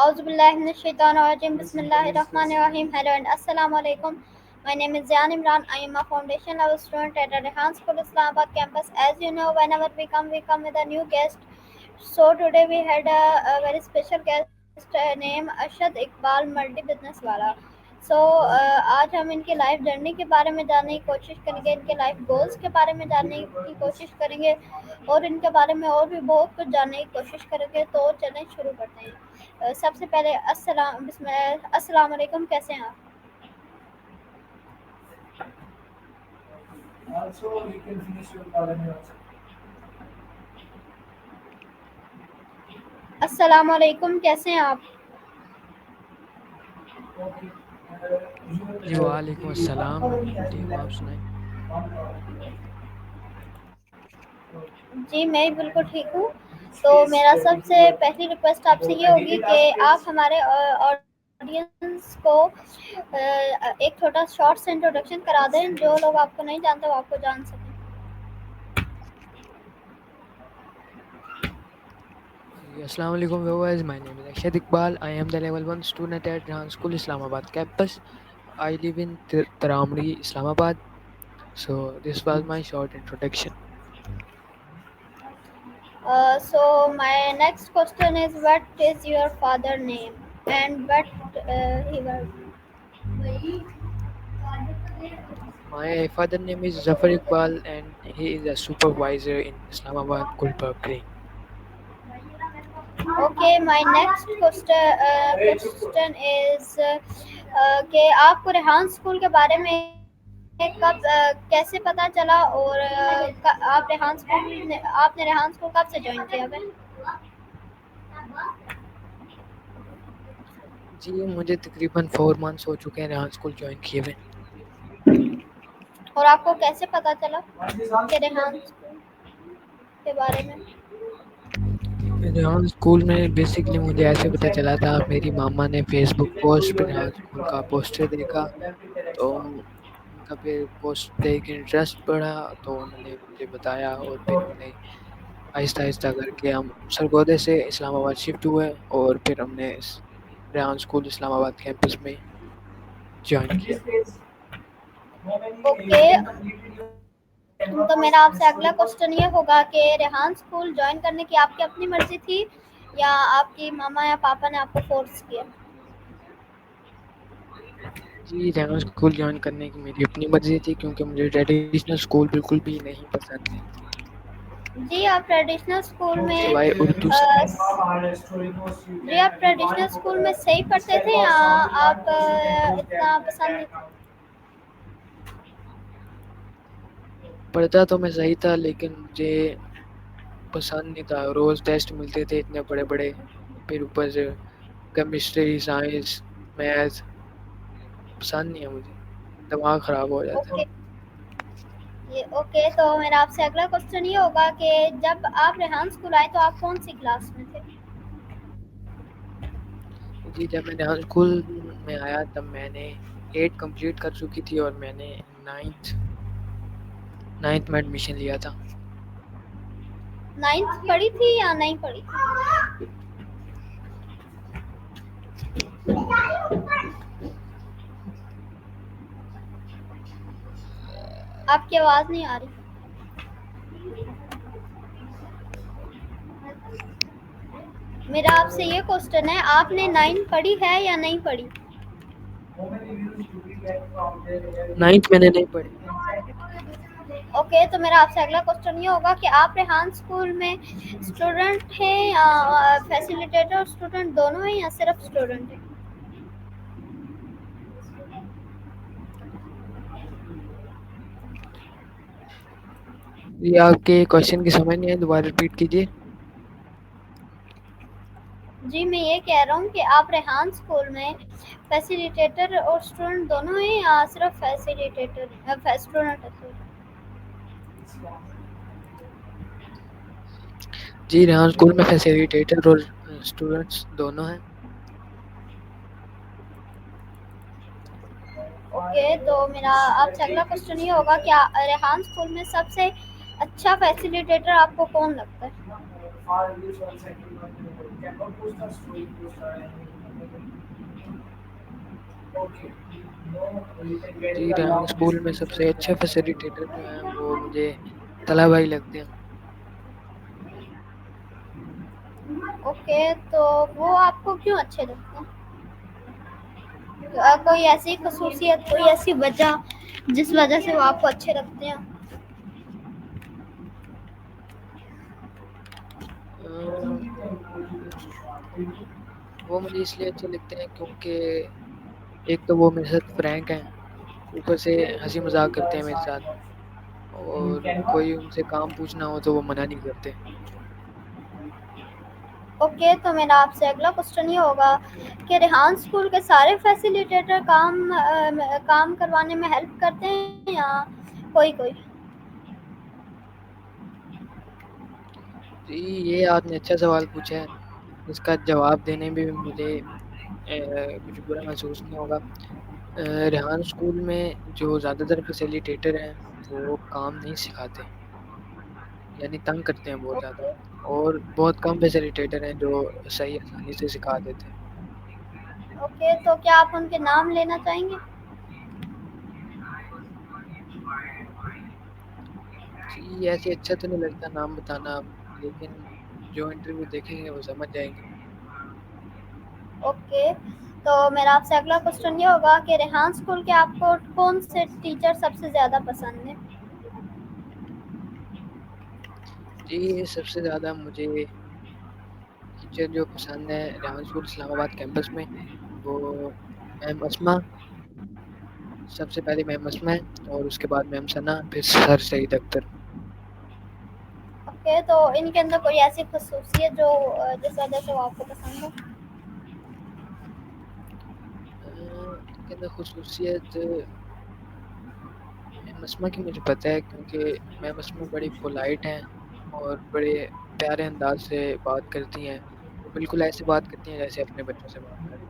Auzubillahiminash-shaytanir-rajim. Bismillahir-rahmanir-rahim. Hello and assalamu alaikum. My name is Zian Imran. I am a foundation level student at the Rehan School Islamabad campus. As you know, whenever we come with a new guest. So today we had a very special guest named Arshad Iqbal multi business वाला. सो आज हम इनके life journey के बारे में जानने की कोशिश करेंगे, इनके लाइफ गोल्स के बारे में जानने की कोशिश करेंगे और इनके बारे में और भी बहुत कुछ जानने की कोशिश करेंगे. तो चलें शुरू करते हैं. सबसे पहले अस्सलाम वालेकुम, कैसे हैं आप? अस्सलाम वालेकुम, कैसे हैं आप? जी वालेकुम अस्सलाम। ठीक हूँ, आप सुनाएं। जी मैं बिल्कुल ठीक हूँ. तो मेरा सबसे पहली रिक्वेस्ट आपसे ये होगी कि आप हमारे ऑडियंस को एक छोटा शॉर्ट से इंट्रोडक्शन करा दें. जो लोग आपको नहीं जानते वो आपको जान सकें. जी अस्सलाम वालेकुम viewers, my name is Arshad Iqbal. I am the level 1 student at Rehan School Islamabad campus. I live in Taramri, Islamabad. So this was my short introduction. So my next question is, what is your father name and what he was? My father name is Zafar Iqbal and he is a supervisor in Islamabad Gulberg Green. Okay, my next question is कि आपको Rehan school के बारे में कब कैसे पता चला और आपने रेहान स्कूल कब से ज्वाइन किया है? जी मुझे तकरीबन 4 months हो चुके हैं रेहान स्कूल ज्वाइन किए हुए. और आपको कैसे पता चला कि रेहान स्कूल के बारे में? रेहान स्कूल में बेसिकली मुझे ऐसे पता चला था, मेरी मामा ने फेसबुक पोस्ट पे रेहान स्कूल का पोस्टर देखा तो उनका फिर पोस्ट देख के इंटरेस्ट बढ़ा तो उन्होंने मुझे बताया और फिर हमने आहिस्ता आहिस्ता करके हम सरगोदे से इस्लामाबाद शिफ्ट हुए और फिर हमने रेहान स्कूल इस्लामाबाद कैंपस में ज्वाइन किया. ओके, तो मेरा आपसे अगला क्वेश्चन ये होगा कि रेहान स्कूल ज्वाइन करने की आपकी अपनी मर्जी थी या आपकी मामा या पापा ने आपको फोर्स किया? जी रेहान स्कूल ज्वाइन करने की मेरी अपनी मर्जी थी क्योंकि मुझे ट्रेडिशनल स्कूल बिल्कुल भी नहीं पसंद थे. जी आप ट्रेडिशनल स्कूल में सिवाय उर्दू जी आप ट्रेडिशनल स्कूल में सही पढ़ते थे या आप इतना पसंद नहीं था? पढ़ता तो मैं सही था लेकिन मुझे पसंद नहीं था. रोज़ टेस्ट मिलते थे इतने बड़े बड़े, फिर ऊपर से केमिस्ट्री साइंस मैथ पसंद नहीं है मुझे, दिमाग ख़राब हो जाता है. ओके, ये ओके, तो मेरा आपसे अगला क्वेश्चन ये होगा कि जब आप रेहान स्कूल आए तो आप कौन सी क्लास में थे? जी जब मैं रेहान स्कूल में आया तब मैंने 8 कंप्लीट कर चुकी थी और मैंने नाइन्थ में एडमिशन लिया था. 9th पढ़ी थी या नहीं पढ़ी थी? आपकी आवाज़ नहीं आ रही. मेरा आपसे ये क्वेश्चन है, आपने 9 पढ़ी है या नहीं पढ़ी? 9th मैंने नहीं पढ़ी. ओके, तो मेरा आपसे अगला क्वेश्चन ये होगा कि आप रेहान स्कूल में स्टूडेंट हैं या फैसिलिटेटर और स्टूडेंट दोनों हैं या सिर्फ स्टूडेंट हैं? जी आपके क्वेश्चन की समझ नहीं है, दोबारा रिपीट कीजिए. जी मैं ये कह रहा हूँ कि आप रेहान स्कूल में फैसिलिटेटर और स्टूडेंट दोनों हैं या सिर्फ स्टूडेंट है? जी रेहान स्कूल में फैसिलिटेटर और स्टूडेंट्स दोनों हैं. ओके, तो मेरा आपसे अगला क्वेश्चन ये होगा कि रेहान स्कूल में सबसे अच्छा फैसिलिटेटर आपको कौन लगता है? जी, रेहान स्कूल में सबसे अच्छे फैसिलिटेटर जो हैं वो मुझे तला भाई लगते हैं। ओके, तो वो आपको क्यों अच्छे लगते हैं? कोई ऐसी खसूसियत, कोई ऐसी वजह जिस वजह से वो आपको अच्छे लगते हैं? अ, वो मुझे इसलिए अच्छे लगते हैं क्योंकि एक तो वो मेरे साथ फ्रैंक हैं, ऊपर से हंसी मजाक करते हैं मेरे साथ, और कोई उनसे काम पूछना हो तो वो मना नहीं करते। ओके, तो मेरा आपसे अगला क्वेश्चन ये होगा कि रेहान स्कूल के सारे फैसिलिटेटर काम करवाने में हेल्प करते हैं या कोई कोई? जी, ये आपने अच्छा सवाल पूछा है। इसका जवाब देने में भी मुझे कुछ बुरा महसूस नहीं होगा। रेहान स्कूल में जो ज़्यादातर फैसिलिटेटर हैं वो काम नहीं सिखाते, यानी तंग करते हैं बहुत ज़्यादा, ओके। और बहुत कम फैसिलिटेटर हैं जो सही आसानी से सिखा देते हैं। ओके, तो क्या आप उनके नाम लेना चाहेंगे? जी, ऐसे अच्छा तो नहीं लगता नाम बताना अब, लेकिन जो इंटरव्यू देखेंगे वो समझ जाएंगे। ओके, तो मेरा आपसे अगला क्वेश्चन ये होगा कि रेहान स्कूल के आपको कौन से टीचर सबसे ज़्यादा पसंद है? जी, सबसे ज़्यादा मुझे टीचर जो पसंद है रेहान स्कूल इस्लामाबाद कैंपस में, वो मैम अस्मा, सबसे पहले मैम अस्मा है, और उसके बाद मैम सना, फिर सर सईद अख्तर। ओके, तो इनके अंदर कोई ऐसी खसूसियत जो जिस वजह से वो आपको पसंद हो? इनके अंदर खसूसियत मैम अस्मा की मुझे पता है, क्योंकि मैम अस्मा बड़ी पोलाइट हैं और बड़े प्यारे अंदाज से बात करती हैं। वो बिल्कुल ऐसे बात करती हैं जैसे अपने बच्चों से बात करती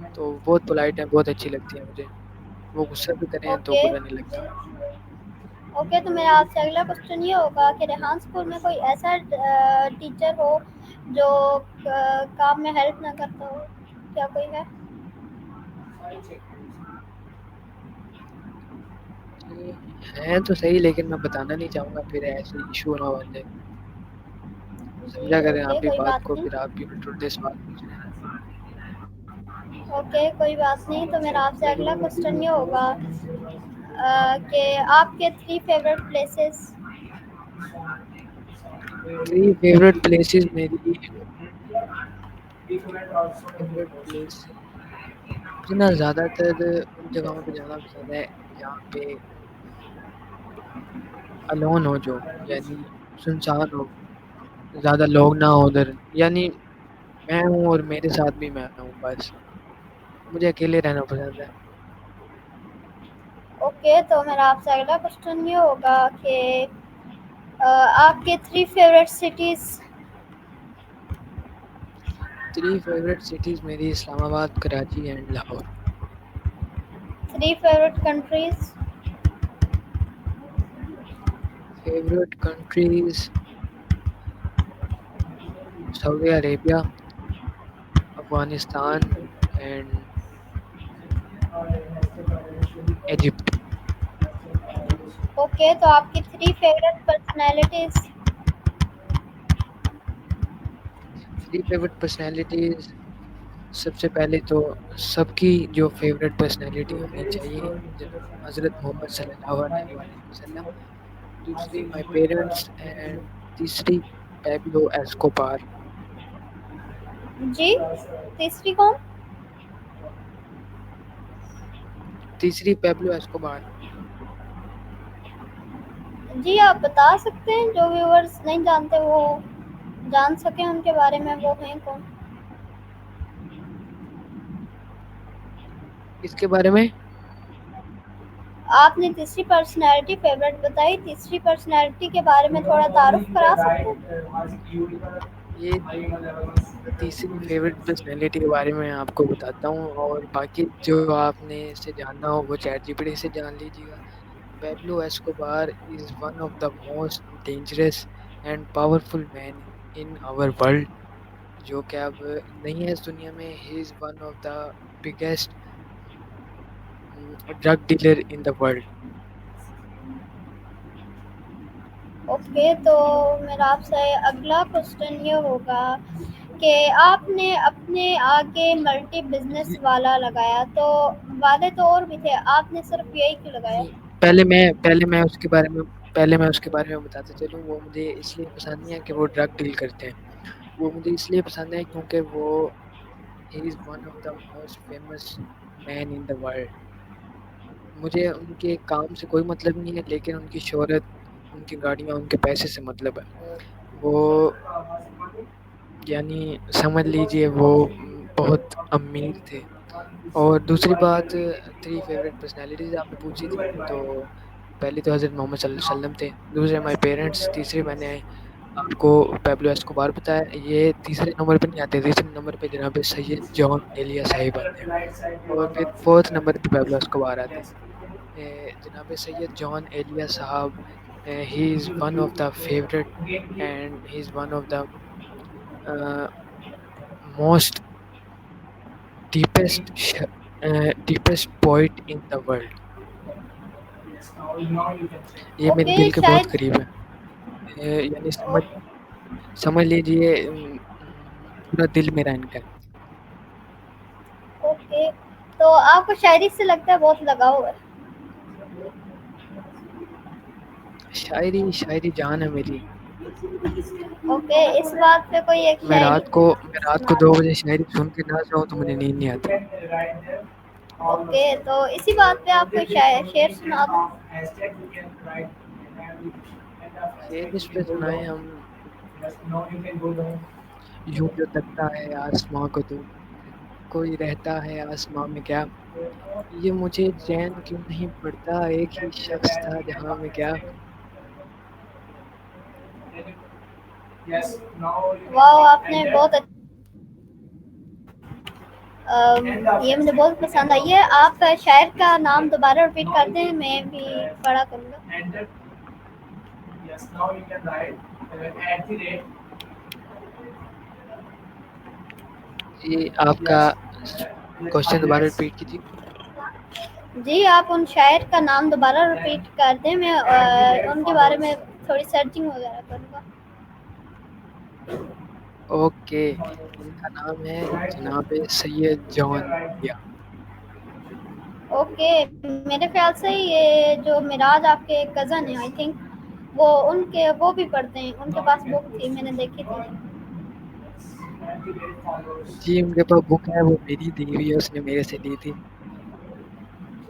हैं। तो बहुत पोलाइट हैं, बहुत अच्छी लगती हैं मुझे। वो गुस्सा भी करें तो ओके। बुरा नहीं लगता। ओके, तो मेरा आपसे अगला क्वेश्चन ये होगा कि रेहान स्कूल में कोई ऐसा टीचर हो जो काम में हेल्प ना करता हो, क्या कोई है? जी, हैं तो सही, लेकिन मैं बताना नहीं चाहूँगा, फिर ऐसे इशू ना बन जाए। जी, समझा करें आप ओके, भी कोई बात बात को, नहीं। फिर आप भी उल्टे उल्टे सवाल पूछ रहे हैं। ओके, कोई बात नहीं, तो मेरा आपसे अगला क्वेश्चन ये होगा कि आपके 3 favourite places? Three favourite places मेरी फेवरेट प्लेस, मुझे ना ज़्यादातर उन जगहों पे जाना पसंद है जहाँ पे अलोन हो, जो यानी सुनसान हो, ज़्यादा लोग ना हो उधर, यानी मैं हूँ और मेरे साथ भी मैं हूँ बस। मुझे अकेले रहना पसंद है। ओके, तो मेरा आपसे अगला क्वेश्चन ये होगा कि आपके 3 favourite cities? Three favourite cities मेरी Islamabad, Karachi and Lahore. 3 favourite countries? Favourite countries Saudi Arabia, Afghanistan and Egypt. Okay, तो आपकी 3 favourite personalities? Three favourite personalities, सबसे पहले तो सबकी जो फेवरेट पर्सनैलिटी होनी चाहिए, जनाब हज़रत मोहम्मद सल्लल्लाहु अलैहि वसल्लम। दूसरी माय पेरेंट्स, एंड तीसरी पैब्लो एस्कोबार। जी, तीसरी कौन? तीसरी पैब्लो एस्कोबार। जी, आप बता सकते हैं जो व्यूअर्स नहीं जानते वो जान सकें उनके बारे में, वो हैं कौन? इसके बारे में आपने तीसरी पर्सनैलिटी फेवरेट बताई, तीसरी पर्सनैलिटी के बारे में थोड़ा तारुफ करा सकते हैं? ये तीसरी फेवरेट पर्सनैलिटी के बारे में आपको बताता हूँ, और बाकी जो आपने इससे जानना हो वो चैट जीपीटी से जान लीजिएगा। Pablo Escobar is one of the most dangerous and powerful men in our world. जो कि अब नहीं है इस दुनिया में। He is one of the biggest drug dealer in the world. Okay, तो मेरा आपसे अगला क्वेश्चन ये होगा कि आपने अपने आगे मल्टी बिजनेस जी, वाला लगाया, तो वाले तो और भी थे, आपने सिर्फ यही क्यों लगाया? जी, पहले मैं उसके बारे में बताता चलूँ। वो मुझे इसलिए पसंद नहीं है कि वो ड्रग डील करते हैं। वो मुझे इसलिए पसंद है क्योंकि वो he is one of the most famous man in the world. मुझे उनके काम से कोई मतलब नहीं है, लेकिन उनकी शोहरत, उनकी गाड़ियाँ, उनके पैसे से मतलब है। वो यानी समझ लीजिए वो बहुत अमीर थे। और दूसरी बात, 3 फेवरेट पर्सनैलिटीज़ आपने पूछी थी, तो पहली तो हज़रत मोहम्मद सल्लल्लाहु अलैहि वसल्लम थे, दूसरे माय पेरेंट्स, तीसरे मैंने आपको पैब्लो एस्कोबार बताया। ये तीसरे नंबर पे नहीं आते, तीसरे नंबर पे जनाब सैयद जॉन एलिया साहिब आते हैं, और फिर फोर्थ नंबर पे पैब्लो एस्कोबार आते हैं। जनाब सैयद जॉन एलिया साहब, he is one of the favourite and he is one of the most deepest deepest poet in the world. ये मेरे ओके, दिल के बहुत शायद। करीब है। यानी समझ समझ लीजिए पूरा दिल मेरा इनका है। ओके, तो आपको शायरी से लगता है बहुत लगाव है। शायरी शायरी जान है मेरी। ओके, इस बात पे कोई एक शायरी मैं रात को सुना 2 दो। बजे शायरी सुन के ना जाऊँ तो मुझे नींद नहीं आती। ओके, तो इसी बात पे आप कोई शेर सुना दो। शेर इस पे सुनाए हम। यूं जो तकता है आसमां को तू, कोई रहता है आसमां में क्या, ये मुझे चैन क्यों नहीं पड़ता, एक ही शख्स था जहां में क्या। वाह, आपने बहुत ये मुझे बहुत पसंद आई है। आप शायर का नाम दोबारा रिपीट करते हैं, मैं भी पढ़ा करूँगा। जी, आपका क्वेश्चन दोबारा रिपीट कीजिए। जी, आप उन शायर का नाम दोबारा रिपीट कर दें, मैं उनके बारे में थोड़ी सर्चिंग वगैरह करूँगा। ओके, इनका नाम है जनाब सैयद जॉन एलिया। ओके, मेरे ख्याल से ये जो मिराज आपके कज़न है, आई थिंक वो भी पढ़ते हैं, उनके पास बुक थी, मैंने देखी थी। जी, उनके पास बुक है, वो मेरी दी हुई है, उसने मेरे से ली थी।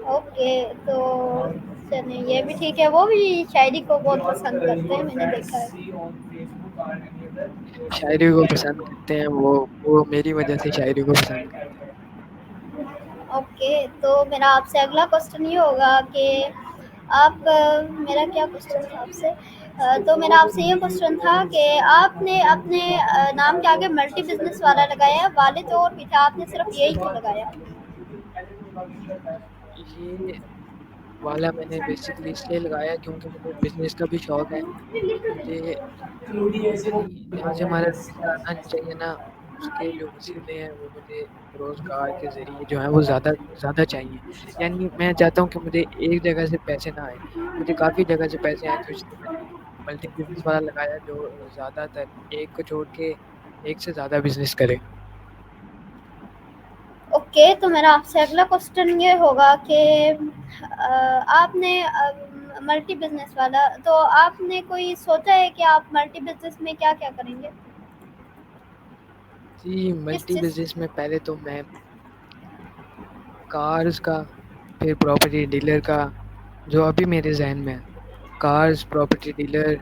ओके, तो चलिए ये भी ठीक है, वो भी शायरी को बहुत पसंद करते हैं, मैंने देखा है। शायरी को पसंद करते हैं वो मेरी वजह से शायरी को पसंद करते हैं। ओके, तो मेरा आपसे अगला क्वेश्चन ये होगा कि मेरा क्या क्वेश्चन था आपसे? तो मेरा आपसे ये क्वेश्चन था कि आपने अपने नाम के आगे मल्टी बिजनेस वाला लगाया है, वाले तो और भी थे, आपने सिर्फ यही क्यों लगाया? ये वाला मैंने बेसिकली इसलिए लगाया क्योंकि मुझे बिजनेस का भी शौक है। मुझे यानी जहाँ से हमारा पैसा आना चाहिए ना, उसके जो वसीले हैं वो मुझे रोज़गार के ज़रिए जो है वो ज़्यादा ज़्यादा चाहिए। यानी मैं चाहता हूँ कि मुझे एक जगह से पैसे ना आए, मुझे काफ़ी जगह से पैसे आएँ, तो इसलिए मैंने मल्टी बिज़नेस वाला लगाया जो ज़्यादातर एक को छोड़ के एक से ज़्यादा बिज़नेस करे। ओके, तो मेरा आपसे अगला क्वेश्चन ये होगा कि आपने मल्टी बिजनेस वाला, तो आपने कोई सोचा है कि आप मल्टी बिजनेस में क्या क्या करेंगे? जी, किस मल्टी चीज़? बिज़नेस में पहले तो मैं कार्स का, फिर प्रॉपर्टी डीलर का, जो अभी मेरे ज़हन में है। कार्स, प्रॉपर्टी डीलर,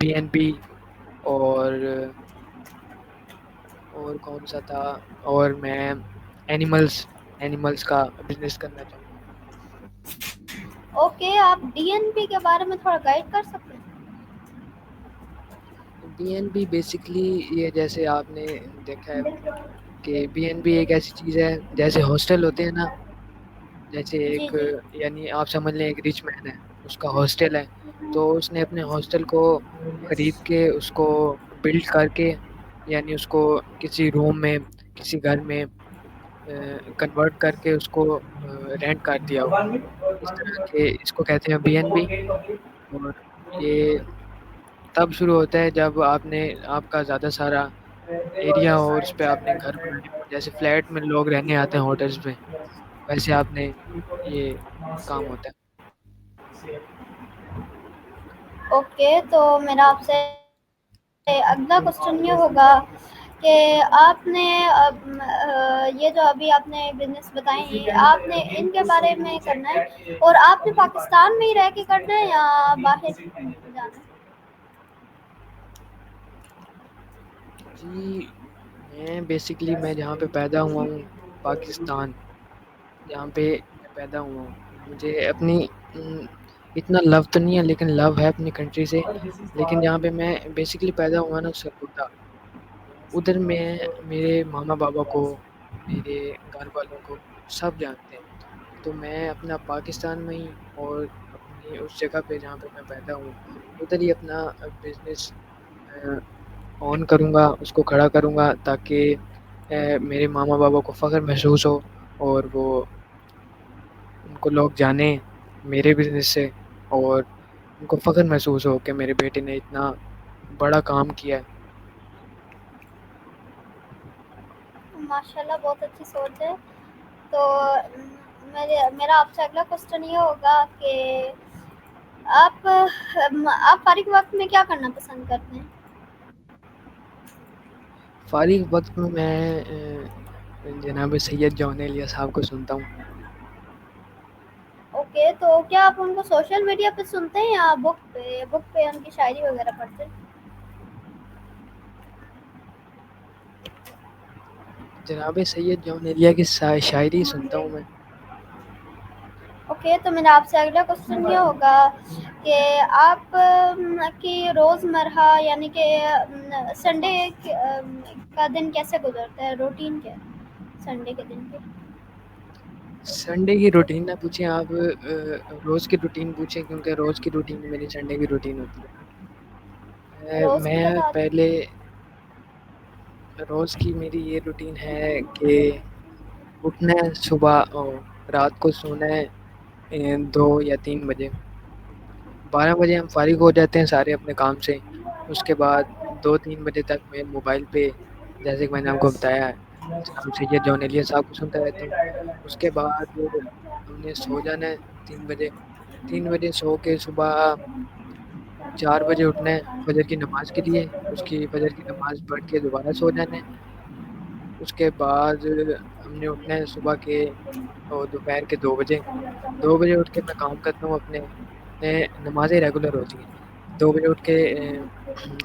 बीएनबी, और कौन-सा था, और मैं एनिमल्स एनिमल्स का बिज़नेस करना चाहूँगा। ओके, आप डीएनपी के बारे में थोड़ा गाइड कर सकते हैं? बीएनबी बेसिकली ये, जैसे आपने देखा है कि बीएनबी एक ऐसी चीज़ है, जैसे हॉस्टल होते हैं ना, जैसे जी, एक, जी। यानी आप समझ लें एक रिच मैन है, उसका हॉस्टल है, तो उसने अपने हॉस्टल को खरीद के उसको बिल्ड करके यानी उसको किसी रूम में, किसी घर में कन्वर्ट करके उसको रेंट कर दिया हो। इस तरह के इसको कहते हैं बीएनबी। और ये तब शुरू होता है जब आपका ज़्यादा सारा एरिया हो और उस पे आपने घर बनाने हो। जैसे फ्लैट में लोग रहने आते हैं होटल्स में, वैसे आपने ये काम होता है। ओके, तो मेरा आपसे अगला क्वेश्चन ये होगा कि आपने ये जो अभी आपने बिजनेस बताए हैं, आपने इनके बारे में करना है और आपने पाकिस्तान में ही रह के करना है या बाहर जाना है? जी, मैं जहाँ पे पैदा हुआ हूँ, पाकिस्तान, जहाँ पे मैं पैदा हुआ हूँ, मुझे अपनी इतना लव तो नहीं है, लेकिन लव है अपनी कंट्री से। लेकिन जहाँ पे मैं बेसिकली पैदा हुआ ना, सरगोदा, उधर मैं मेरे मामा बाबा को, मेरे घर वालों को सब जानते हैं। तो मैं अपना पाकिस्तान में ही और अपनी उस जगह पे जहाँ पे मैं पैदा हूँ, उधर ही अपना बिजनेस ऑन करूँगा, उसको खड़ा करूँगा, ताकि मेरे मामा बाबा को फ़ख्र महसूस हो और वो उनको लोग जानें मेरे बिज़नेस से, और उनको फ़ख्र महसूस हो कि मेरे बेटे ने इतना बड़ा काम किया है। माशाल्लाह, बहुत अच्छी सोच है। तो मेरा आपसे अगला क्वेश्चन ये होगा कि आप फारिग वक्त में क्या करना पसंद करते हैं? फ़ारिग वक़्त में मैं जनाब सैयद जौन एलिया साहब को सुनता हूँ। ओके, तो क्या आप उनको सोशल मीडिया पे सुनते हैं या बुक पे उनकी शायरी वगैरह पढ़ते हैं? जनाब सैयद जौन एलिया की शायरी सुनता हूँ मैं। ओके, तो मेरा आपसे अगला क्वेश्चन ये होगा कि आप की रोज़मर्रा यानी कि संडे का दिन कैसे गुजरता है? रूटीन क्या है संडे के दिन की? संडे की रूटीन ना पूछें आप, रोज़ की रूटीन पूछें, क्योंकि रोज़ की रूटीन मेरी संडे की रूटीन होती है। रोज़ की मैं बता दें। पहले रोज़ की मेरी ये रूटीन है कि उठना है सुबह और रात को सोना है 2 या 3 बजे। 12 बजे हम फ़ारिग हो जाते हैं सारे अपने काम से। उसके बाद 2-3 बजे तक मैं मोबाइल पे, जैसे कि मैंने आपको बताया है, जनाब सैयद जॉन एलिया साहब को सुनता रहता हूँ। उसके बाद हमने सो जाना है 3 बजे। 3 बजे सो के सुबह 4 बजे उठना है फ़जर की नमाज़ के लिए। उसकी फ़जर की नमाज़ पढ़ के दोबारा सो जाना है। उसके बाद हमने उठना है सुबह के दोपहर के 2 बजे। 2 बजे उठ के मैं काम करता हूँ अपने। नमाज़ें रेगुलर होती हैं। 2 बजे उठ के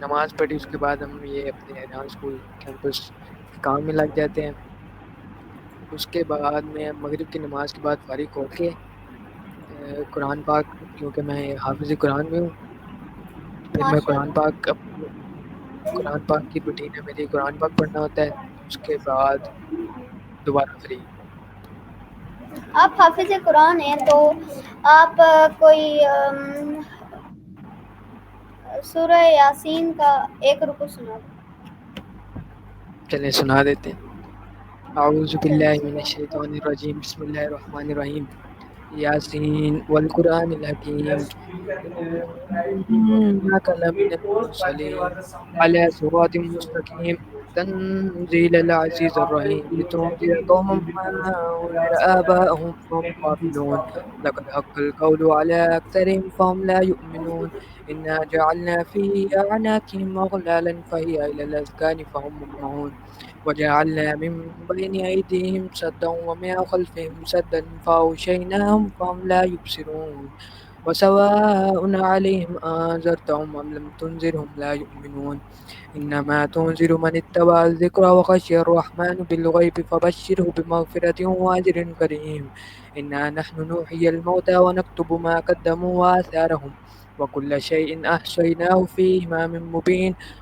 नमाज़ पढ़ी, उसके बाद हम ये अपने रेहान स्कूल कैंपस के काम में लग जाते हैं। उसके बाद मैं मगरिब की नमाज़ के बाद फ़ारिग होके कुरान पाक, क्योंकि मैं हाफ़िज़ कुरान भी हूँ, फिर मैं कुरान माशाल्लाह। पाक अपनी कुरान पाक की रूटीन है मेरी, कुरान पाक पढ़ना होता है। उसके बाद दोबारा फ्री। आप हाफ़िज़ कुरान हैं, तो आप कोई सूरह यासीन का एक रुकू सुना दो। चलें सुना देते हैं। अऊज़ु बिल्लाहि चलिए मिनश सुनाइए। शैतानिर रजीम, बिस्मिल्लाहिर रहमानिर रहीम। यासीन वल कुरानिल हकीम, इन्नका लमिनल मुरसलीन अला सिरातिम मुस्तकीम, तंज़ीलल अज़ीज़िर रहीम, लितुनज़िरा कौमम मा उनज़िरा आबाअहुम फहुम गाफिलून, लक़द हक़्क़ल क़ौलु अला अक्तरिहिम फ़हुम ला युमिनून, इन्ना जअलना फ़ी अअनाक़िहिम अग़लालन फ़हिय इलल अज़क़ानि फ़हुम मुक़महून, वजअलना मिन बैनि अयदीहिम सद्दन व मिन ख़ल्फ़िहिम सद्दन फ़अग़शयनाहुम फ़हुम ला युबसिरून, वसवाअ अलैहिम अअनज़रतहुम अम लम तुनज़िरहुम ला युमिनून, इन्नमा तुनज़िरु मन इत्तबअ अज़्ज़िक्र व ख़शिय अर्रहमान बिलग़ैबि फ़बश्शिरहु बिमग़फ़िरतिन व अज्रिन करीम। इन्ना नहनु नुह्यिल मौता व नक्तुबु मा क़द्दमू व आथारहुम व कुल्ल शैइन अहसयनाहु फ़ी इमामिन मुबीन।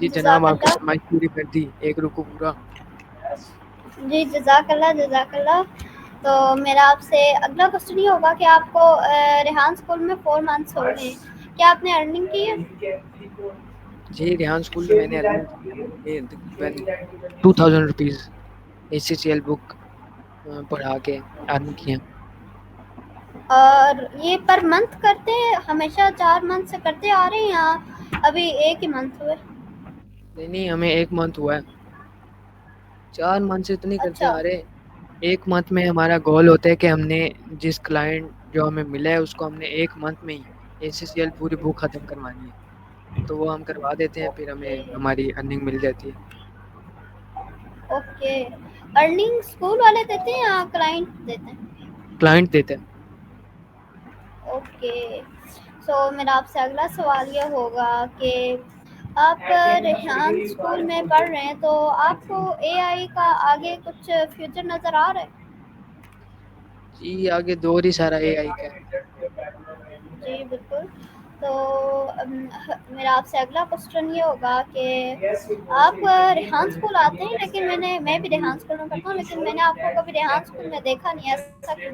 जी जनाब आपकी जज़ाकल्लाह। फरमाइश पूरी कर दी, एक रुको पूरा। जी, जज़ाकल्लाह, जज़ाकल्लाह। तो मेरा आपसे अगला क्वेश्चन ये होगा कि आपको रेहान स्कूल में 4 मंथ्स हो गए हैं। क्या आपने अर्निंग की है? जी रेहान स्कूल में मैंने अर्निंग की है, मैंने तकरीबन 2000 रुपीज़ ACCL बुक पढ़ा के अर्न किए हैं। और ये पर मंथ करते हैं, हमेशा 4 मंथ से करते आ रहे हैं या अभी 1 ही मंथ हुए? नहीं नहीं, हमें 1 मंथ हुआ है, 4 मंथ से इतनी करते अच्छा, आ रहे हैं। 1 मंथ में हमारा गोल होता है कि हमने जिस क्लाइंट जो हमें मिला है उसको हमने 1 मंथ में ही ACCL पूरी बुक ख़त्म करवानी है, तो वो हम करवा देते हैं, फिर हमें हमारी अर्निंग मिल जाती है। ओके। अर्निंग स्कूल वाले देते हैं या क्लाइंट देते हैं? क्लाइंट देते हैं। ओके। सो मेरा आपसे अगला सवाल ये होगा कि आप रेहान स्कूल में पढ़ रहे हैं, तो आपको एआई का आगे कुछ फ्यूचर नज़र आ रहा है? जी आगे दौर ही सारा AI का है। जी, बिल्कुल। तो मेरा आपसे अगला क्वेश्चन ये होगा कि आप रेहान स्कूल आते हैं, लेकिन मैं भी रेहान स्कूल में पढ़ता हूँ, लेकिन मैंने आपको कभी रेहान स्कूल में देखा नहीं है, ऐसा क्यों?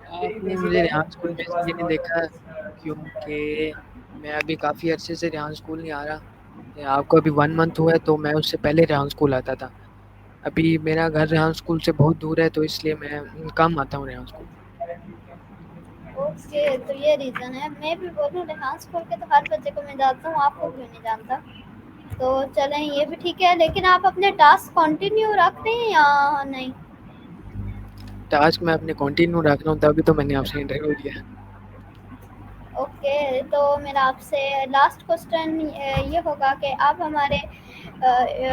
आपने मुझे रेहान स्कूल में इसलिए नहीं देखा क्योंकि मैं अभी काफ़ी अरसे से रेहान स्कूल नहीं आ रहा। आपको अभी 1 मंथ हुआ है, तो मैं उससे पहले रेहान स्कूल आता था। अभी मेरा घर रेहान स्कूल से बहुत दूर है, तो इसलिए मैं कम आता हूँ रेहान स्कूल। ओके, तो ये रीज़न है। मैं भी बोलूँ रेहान स्कूल के तो हर बच्चे को मैं जानता हूँ, आपको क्यों नहीं जानता? तो चलें, ये भी ठीक है, लेकिन आप अपने टास्क कंटिन्यू रख रहे हैं या नहीं? टास्क मैं अपने कंटिन्यू रख रहा हूँ, तभी तो मैंने आपसे इंटरव्यू लिया। ओके, तो मेरा आपसे लास्ट क्वेश्चन ये होगा कि आप हमारे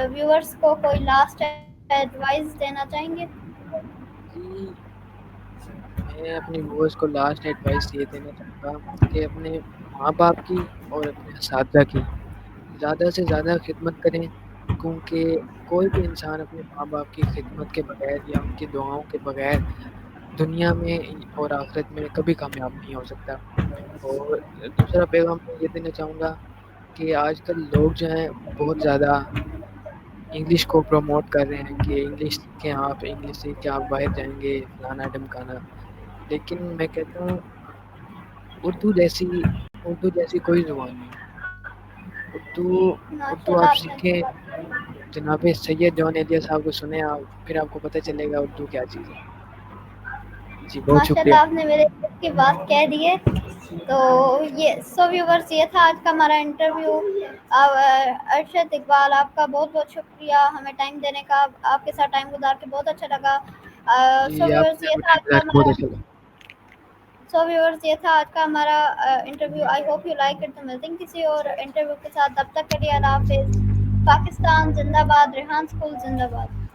व्यूअर्स को कोई लास्ट एडवाइस देना चाहेंगे? जी मैं अपने व्यूअर्स को लास्ट एडवाइस ये देना चाहूँगा कि अपने माँ बाप की और अपने असातिज़ा की ज़्यादा से ज़्यादा खिदमत करें, क्योंकि कोई भी इंसान अपने माँ बाप की खिदमत के बगैर या उनकी दुआओं के बगैर दुनिया में और आखिरत में कभी कामयाब नहीं हो सकता। और दूसरा पैगाम मैं ये देना चाहूँगा कि आजकल लोग जो हैं बहुत ज़्यादा इंग्लिश को प्रमोट कर रहे हैं कि इंग्लिश सीखें, आप इंग्लिश सीख के आप बाहर जाएँगे, फलाना-ढिमकाना। लेकिन मैं कहता हूँ उर्दू जैसी उर्दू जैसी कोई ज़ुबान नहीं है। उर्दू उर्दू आप माशाल्लाह, आपने अच्छी सीखें, बात कही। जनाब सैयद जॉन एलिया साहब को सुने आप, फिर आपको पता चलेगा उर्दू क्या चीज़ है। जी बहुत शुक्रिया। माशाल्लाह, आपने मेरे दिल की बात कह दी है। तो ये सो व्यूवर्स, ये था आज का हमारा इंटरव्यू। अरशद इकबाल, आपका बहुत बहुत शुक्रिया हमें टाइम देने का। आपके साथ टाइम गुजार के बहुत अच्छा लगा। सो जी व्यूवर्स, आपसे ये भी था टाइम आज का गुज़ार के बहुत हमारा अच्छा लगा। Interview. I hope you like it. तो मिलते हैं किसी और इंटरव्यू के साथ, तब तक के लिए अल्लाह हाफिज़। पाकिस्तान जिंदाबाद, रेहान स्कूल जिंदाबाद।